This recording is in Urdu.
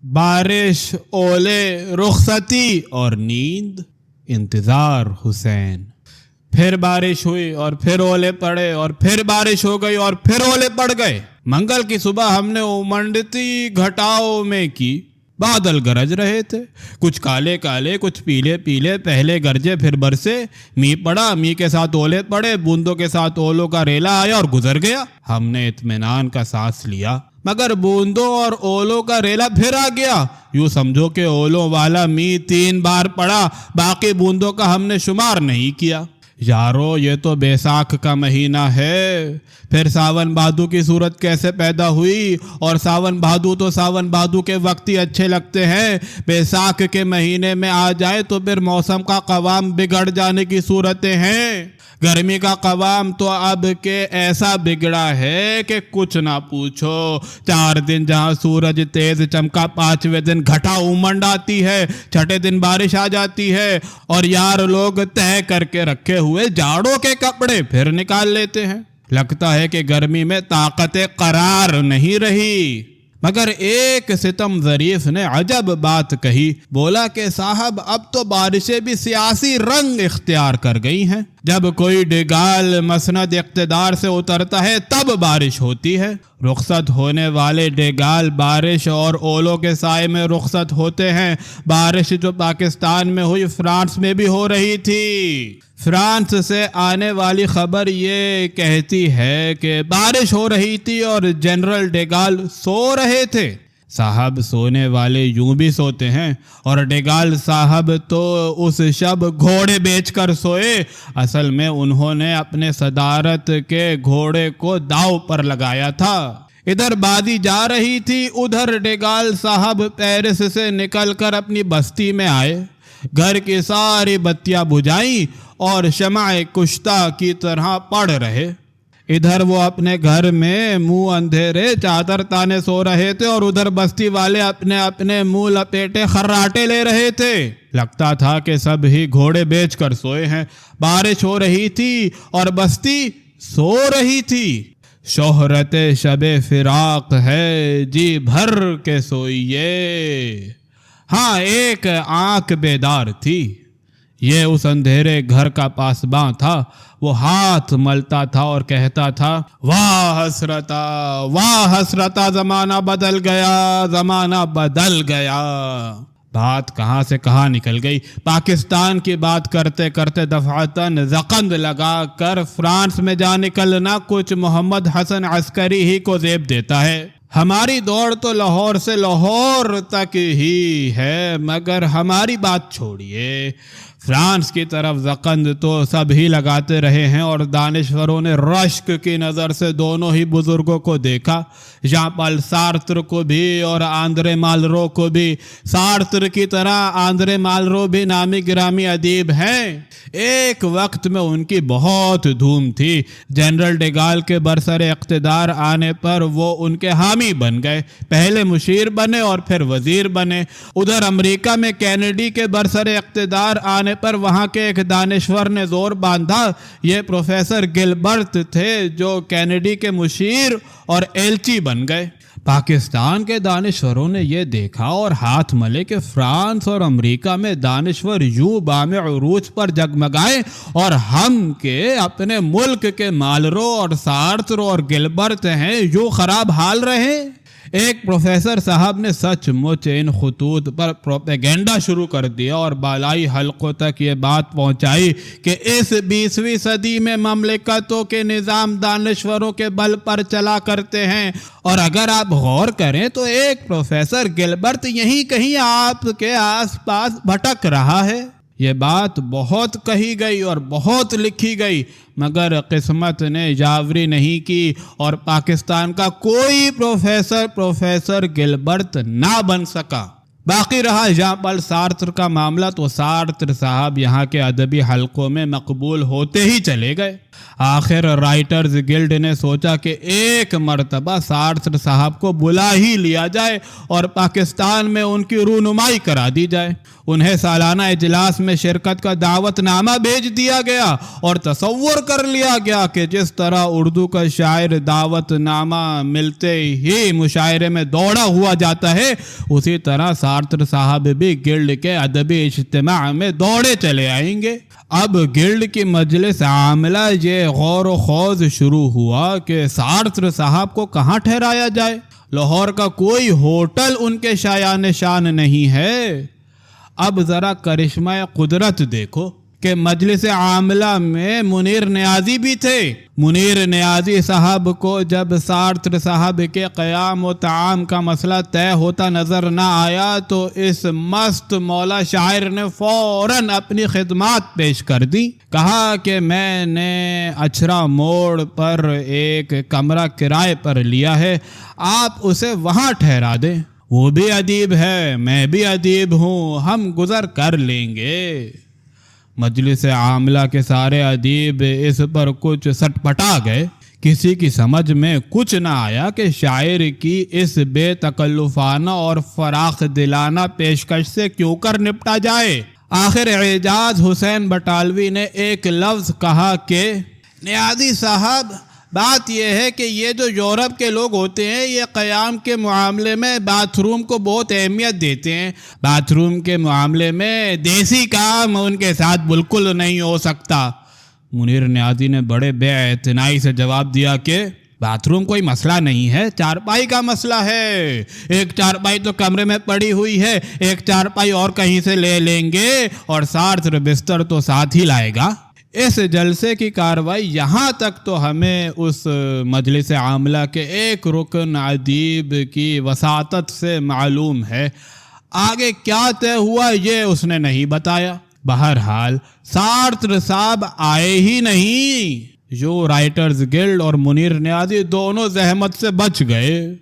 بارش، اولے، رخصتی اور نیند، انتظار حسین۔ پھر بارش ہوئی اور پھر اولے پڑے اور پھر بارش ہو گئی اور پھر اولے پڑ گئے۔ منگل کی صبح ہم نے امنڈتی گھٹاؤں میں کی، بادل گرج رہے تھے، کچھ کالے کالے کچھ پیلے پیلے، پہلے گرجے پھر برسے، می پڑا، می کے ساتھ اولے پڑے، بوندوں کے ساتھ اولوں کا ریلا آیا اور گزر گیا۔ ہم نے اطمینان کا سانس لیا، مگر بوندوں اور اولوں کا ریلا پھر آ گیا۔ یوں سمجھو کہ اولوں والا می 3 بار پڑا، باقی بوندوں کا ہم نے شمار نہیں کیا۔ یارو یہ تو بیساکھ کا مہینہ ہے، پھر ساون بھادو کی صورت کیسے پیدا ہوئی؟ اور ساون بھادو تو ساون بھادو کے وقت ہی اچھے لگتے ہیں، بیساکھ کے مہینے میں آ جائے تو پھر موسم کا قوام بگڑ جانے کی صورتیں ہیں۔ گرمی کا قوام تو اب کے ایسا بگڑا ہے کہ کچھ نہ پوچھو۔ 4 دن جہاں سورج تیز چمکا، 5ویں دن گھٹا امنڈ آتی ہے، 6ٹھے دن بارش آ جاتی ہے، اور یار لوگ طے کر کے رکھے ہوئے جاڑوں کے کپڑے پھر نکال لیتے ہیں۔ لگتا ہے کہ گرمی میں طاقت قرار نہیں رہی۔ مگر ایک ستم ظریف نے عجب بات کہی، بولا کہ صاحب اب تو بارشیں بھی سیاسی رنگ اختیار کر گئی ہیں۔ جب کوئی ڈگال مسند اقتدار سے اترتا ہے تب بارش ہوتی ہے۔ رخصت ہونے والے ڈگال بارش اور اولوں کے سائے میں رخصت ہوتے ہیں۔ بارش جو پاکستان میں ہوئی فرانس میں بھی ہو رہی تھی۔ فرانس سے آنے والی خبر یہ کہتی ہے کہ بارش ہو رہی تھی اور جنرل ڈیگال سو رہے تھے۔ صاحب سونے والے یوں بھی سوتے ہیں، اور ڈیگال صاحب تو اس شب گھوڑے بیچ کر سوئے۔ اصل میں انہوں نے اپنے صدارت کے گھوڑے کو داؤ پر لگایا تھا۔ ادھر بازی جا رہی تھی، ادھر ڈیگال صاحب پیرس سے نکل کر اپنی بستی میں آئے، گھر کی ساری بتیاں بجھائیں اور شمع کشتہ کی طرح پڑ رہے۔ ادھر وہ اپنے گھر میں منہ اندھیرے چادر تانے سو رہے تھے، اور ادھر بستی والے اپنے اپنے منہ لپیٹے خراٹے لے رہے تھے۔ لگتا تھا کہ سب ہی گھوڑے بیچ کر سوئے ہیں۔ بارش ہو رہی تھی اور بستی سو رہی تھی۔ شہرت شب فراق ہے، جی بھر کے سوئیے۔ ہاں ایک آنکھ بیدار تھی، یہ اس اندھیرے گھر کا پاسباں تھا۔ وہ ہاتھ ملتا تھا اور کہتا تھا، واہ حسرتا، واہ حسرتا، زمانہ بدل گیا، زمانہ بدل گیا۔ بات کہاں سے کہاں نکل گئی۔ پاکستان کی بات کرتے کرتے دفعتاً زقند لگا کر فرانس میں جا نکلنا کچھ محمد حسن عسکری ہی کو زیب دیتا ہے۔ ہماری دوڑ تو لاہور سے لاہور تک ہی ہے، مگر ہماری بات چھوڑیے، فرانس کی طرف زقند تو سب ہی لگاتے رہے ہیں، اور دانشوروں نے رشک کی نظر سے دونوں ہی بزرگوں کو دیکھا، ژاں پال سارتر کو بھی اور آندرے مالرو کو بھی۔ سارتر کی طرح آندرے مالرو بھی نامی گرامی ادیب ہیں۔ ایک وقت میں ان کی بہت دھوم تھی۔ جنرل ڈیگال کے برسر اقتدار آنے پر وہ ان کے حامی بن گئے، پہلے مشیر بنے اور پھر وزیر بنے۔ ادھر امریکہ میں کینیڈی کے برسر اقتدار آنے پر وہاں کے ایک دانشور نے زور باندھا، یہ پروفیسر گلبرٹ تھے جو کینیڈی کے مشیر اور ایلچی بن گئے۔ پاکستان کے دانشوروں نے یہ دیکھا اور ہاتھ ملے کہ فرانس اور امریکہ میں دانشور یوں بام عروج پر جگمگائے، اور ہم کے اپنے ملک کے مالرو اور سارتر اور گلبرٹ ہیں یوں خراب حال رہے۔ ایک پروفیسر صاحب نے سچ مچ ان خطوط پر پروپیگنڈا شروع کر دیا اور بالائی حلقوں تک یہ بات پہنچائی کہ اس 20ویں صدی میں مملکتوں کے نظام دانشوروں کے بل پر چلا کرتے ہیں، اور اگر آپ غور کریں تو ایک پروفیسر گلبرٹ یہیں کہیں آپ کے آس پاس بھٹک رہا ہے۔ یہ بات بہت کہی گئی اور بہت لکھی گئی، مگر قسمت نے یاوری نہیں کی، اور پاکستان کا کوئی پروفیسر گلبرٹ نہ بن سکا۔ باقی رہا جہاں پل سارتر کا معاملہ تو سارتر صاحب یہاں کے ادبی حلقوں میں مقبول ہوتے ہی چلے گئے۔ آخر رائٹرز گلڈ نے سوچا کہ ایک مرتبہ سارتر صاحب کو بلا ہی لیا جائے اور پاکستان میں ان کی رونمائی کرا دی جائے۔ انہیں سالانہ اجلاس میں شرکت کا دعوت نامہ بھیج دیا گیا اور تصور کر لیا گیا کہ جس طرح اردو کا شاعر دعوت نامہ ملتے ہی مشاعرے میں دوڑا ہوا جاتا ہے، اسی طرح سارتر صاحب بھی گلڈ کے ادبی اجتماع میں دوڑے چلے آئیں گے۔ اب گلڈ کی مجلس عاملہ یہ غور و خوض شروع ہوا کہ سارتر صاحب کو کہاں ٹھہرایا جائے۔ لاہور کا کوئی ہوٹل ان کے شایان شان نہیں ہے۔ اب ذرا کرشمہ قدرت دیکھو کہ مجلس عاملہ میں منیر نیازی بھی تھے۔ منیر نیازی صاحب کو جب سارتر صاحب کے قیام و طعام کا مسئلہ طے ہوتا نظر نہ آیا تو اس مست مولا شاعر نے فوراً اپنی خدمات پیش کر دی۔ کہا کہ میں نے اچھرا موڑ پر ایک کمرہ کرائے پر لیا ہے، آپ اسے وہاں ٹھہرا دیں۔ وہ بھی ادیب ہے، میں بھی ادیب ہوں، ہم گزر کر لیں گے۔ مجلس عاملہ کے سارے ادیب اس پر کچھ سٹپٹا گئے۔ کسی کی سمجھ میں کچھ نہ آیا کہ شاعر کی اس بے تکلفانہ اور فراخ دلانہ پیشکش سے کیوں کر نپٹا جائے۔ آخر اعجاز حسین بٹالوی نے ایک لفظ کہا کہ نیازی صاحب، بات یہ ہے کہ یہ جو یورپ کے لوگ ہوتے ہیں یہ قیام کے معاملے میں باتھ روم کو بہت اہمیت دیتے ہیں۔ باتھ روم کے معاملے میں دیسی کام ان کے ساتھ بالکل نہیں ہو سکتا۔ منیر نیازی نے بڑے بے اعتنائی سے جواب دیا کہ باتھ روم کوئی مسئلہ نہیں ہے، چارپائی کا مسئلہ ہے۔ ایک چارپائی تو کمرے میں پڑی ہوئی ہے، ایک چارپائی اور کہیں سے لے لیں گے اور سارتر بستر تو ساتھ ہی لائے گا۔ اس جلسے کی کاروائی یہاں تک تو ہمیں اس مجلس عاملہ کے ایک رکن ادیب کی وساطت سے معلوم ہے، آگے کیا طے ہوا یہ اس نے نہیں بتایا۔ بہرحال سارتر صاحب آئے ہی نہیں، جو رائٹرز گلڈ اور منیر نیازی دونوں زحمت سے بچ گئے۔